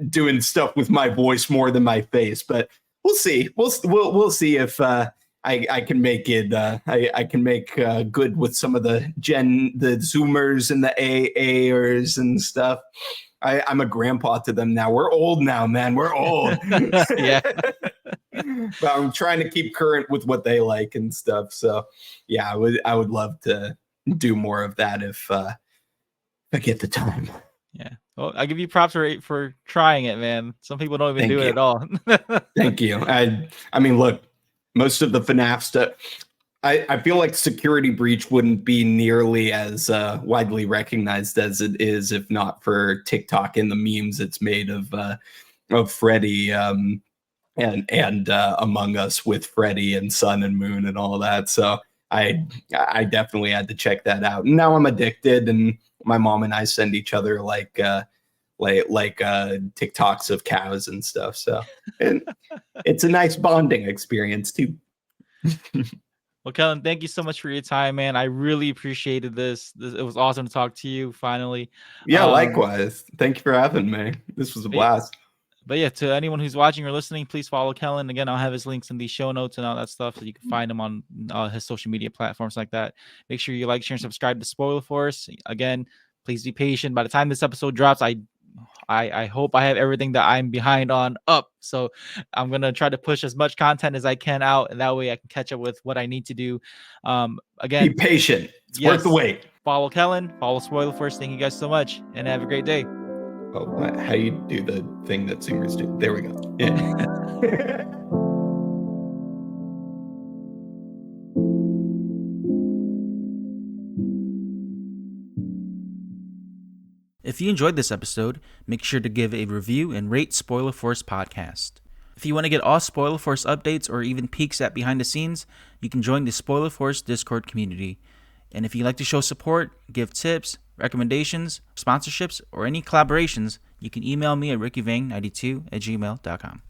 doing stuff with my voice more than my face, but we'll see. We'll see if I can make it. I can make good with some of the Zoomers and the AAers and stuff. I'm a grandpa to them now. We're old now, man. We're old. Yeah. But I'm trying to keep current with what they like and stuff. So yeah, I would love to do more of that if I get the time. Yeah. Well, I give you props for trying it, man. Some people don't even Thank do it you. at all. Thank you. I mean, look, most of the FNAF stuff, I feel like Security Breach wouldn't be nearly as widely recognized as it is if not for TikTok and the memes it's made of Freddy and Among Us with Freddy and Sun and Moon and all that. So I definitely had to check that out. And now I'm addicted, and my mom and I send each other like TikToks of cows and stuff. So and it's a nice bonding experience too. Well, Kellen, thank you so much for your time, man. I really appreciated this. It was awesome to talk to you finally. Yeah, likewise. Thank you for having me. This was a blast. But yeah, to anyone who's watching or listening, please follow Kellen. Again, I'll have his links in the show notes and all that stuff, so you can find him on his social media platforms like that. Make sure you like, share, and subscribe to Spoiler Force. Again, please be patient. By the time this episode drops, I hope I have everything that I'm behind on up. So I'm gonna try to push as much content as I can out, and that way I can catch up with what I need to do. Again, be patient. It's worth the wait. Follow Kellen, follow Spoiler Force. Thank you guys so much, and have a great day. Oh, how you do the thing that singers do? There we go. Yeah. If you enjoyed this episode, make sure to give a review and rate Spoiler Force Podcast. If you want to get all Spoiler Force updates or even peeks at behind the scenes, you can join the Spoiler Force Discord community. And if you'd like to show support, give tips, recommendations, sponsorships, or any collaborations, you can email me at rickyvang92@gmail.com.